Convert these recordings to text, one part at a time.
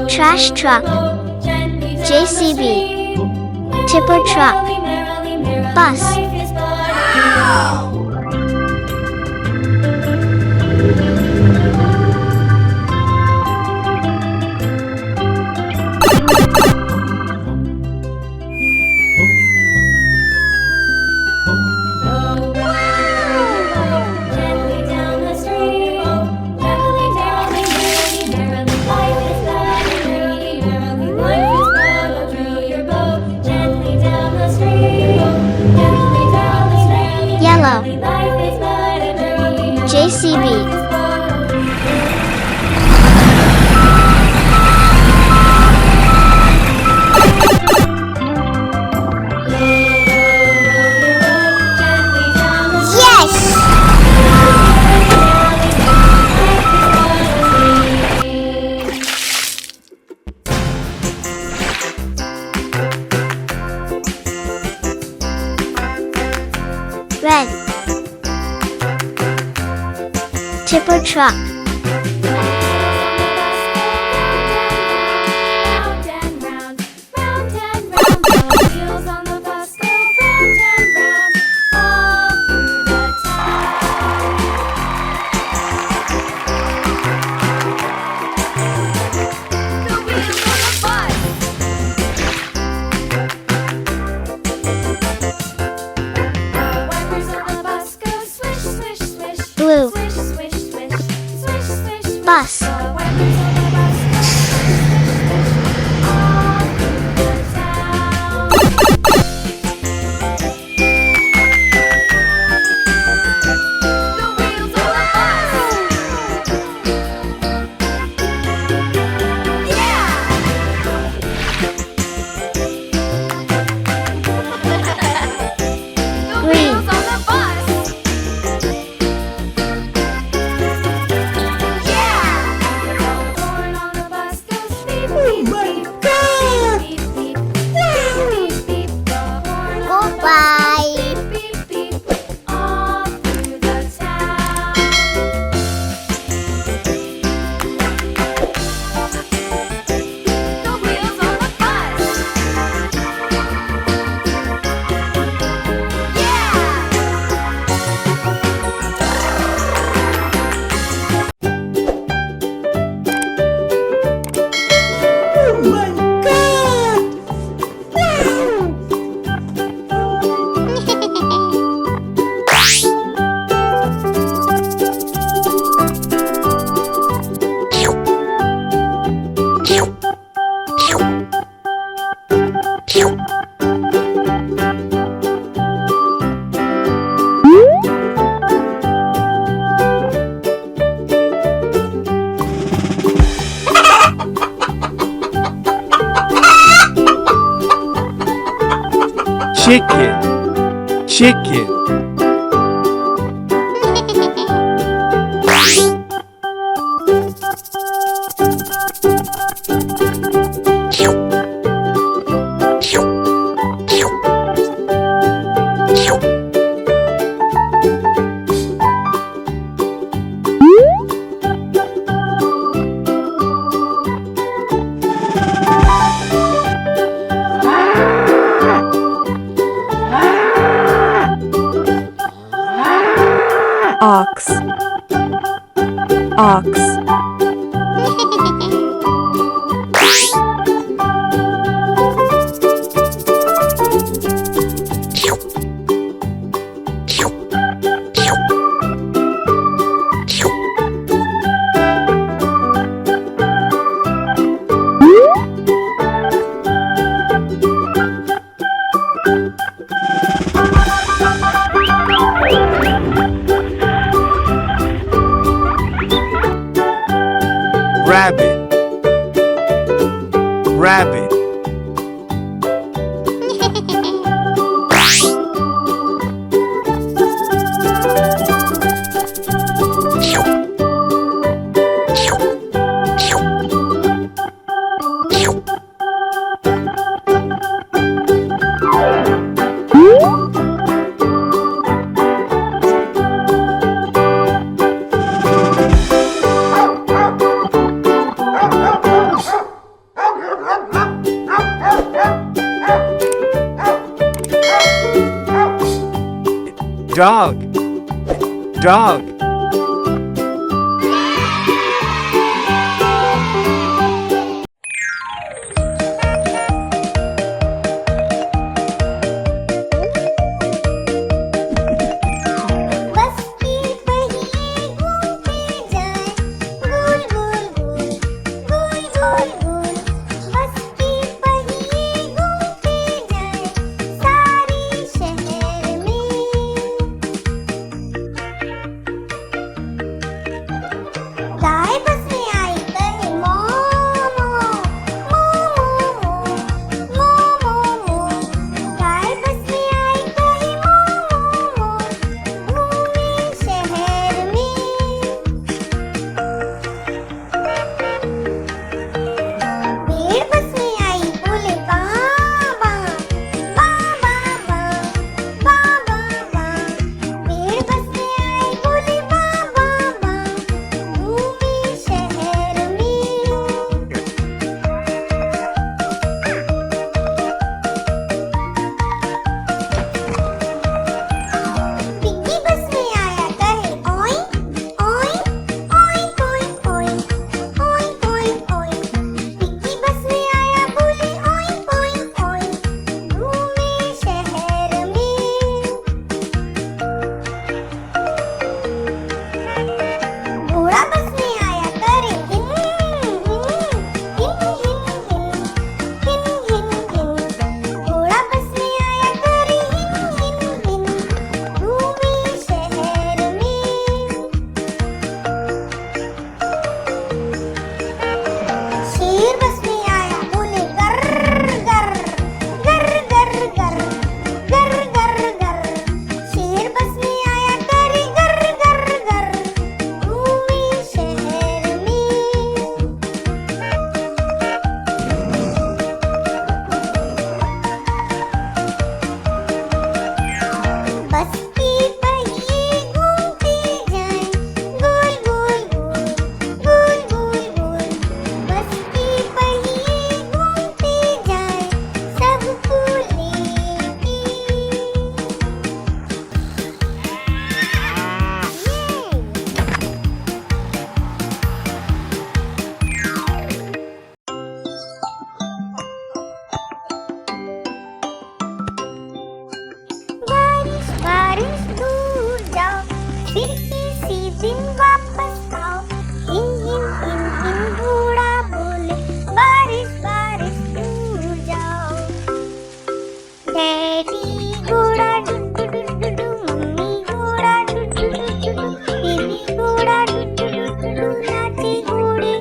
Trash truck, JCB, tipper truck, bus. Yellow, JCB. Red, tipper truck. Blue, bus. Chicken. Ox. Rabbit. Dog. Dog. बस की पहिए घूमते जाए गोल गोल गोल गोल गोल गोल बस की पहिए घूमते जाए सारे शहर में गाय बस में आई कहे मो मो मो मो मो मो मो गाय बस में आई कहे मो मो मो घूमे शहर में भेड़ बस में आई बोले बाँ बाँ बाँ बाँ बाँ बाँ बाँ बाँ भेड़ बस में आई बोले बाँ बाँ बाँ घूमे शहर में पिग्गी बस में आया कहे ओई ओई ओई ओई ओई ओई ओई ओई पिग्गी बस में आया बोले ओई ओई ओई घूमे शहर में घोड़ा बस में आया करे हिन हिन हिन हिन हिन हिन हिन घोड़ा बस में आया करे हिन हिन हिन घूमे शहर में शेर बस में आया बोले गर गर गर गर गर गर गर गर शेर बस में आया करे गर गर गर घूमे शहर में बस की पहिए घूमते जाए गोल गोल गोल गोल गोल गोल बस की पहिए घूमते जाए सबको लेके बारिश बारिश दूर जाओ फिर किसी दिन वापस आओ हिन हिन हिन हिन घोड़ा बोले बारिश बारिश दूर जाओ डैडी घोड़ा डुडू डुडू डू मम्मी घोड़ा डुडू डुडू डू बेबी घोड़ा डुडू डुडू डू नाचे घोड़े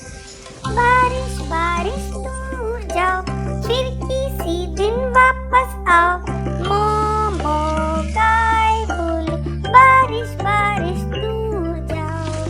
बारिश बारिश दूर जाओ फिर किसी दिन वापस आओ मोमो गाय बोले बारिश बारिश दूर जाओ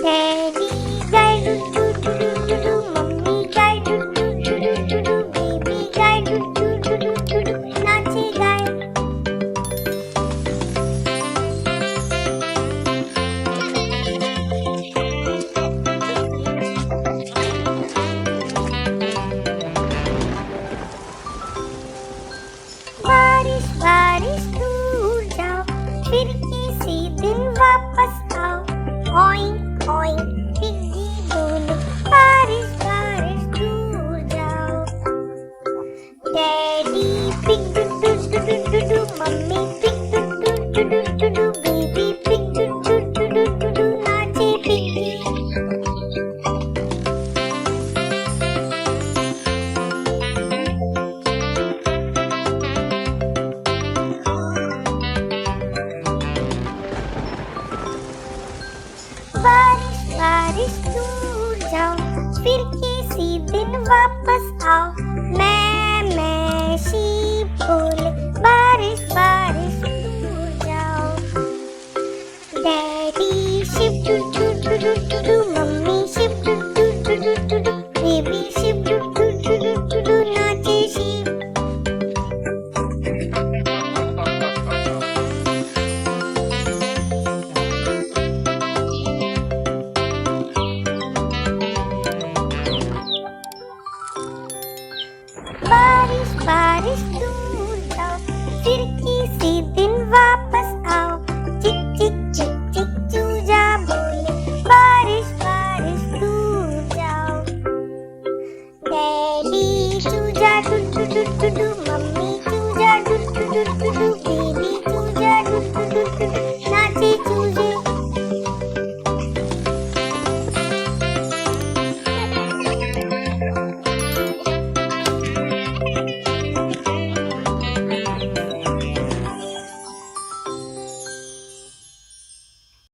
डैडी गाय डुडू डुडू डुडू मम्मी गाय डुडू डुडू डुडू बेबी गाय डुडू डुडू डुडू नाचे गाय बारिश बारिश दूर जाओ फिर किसी दिन वापस आओ ओइंक ओइंक पिग्गी बोले बारिश बारिश दूर जाओ daddy pig doo doo doo mummy pig doo doo doo baby pig doo doo doo नाचे पिग्गी बारिश बारिश दूर जाओ फिर किसी दिन वापस आओ मैं शीप बोले बारिश बारिश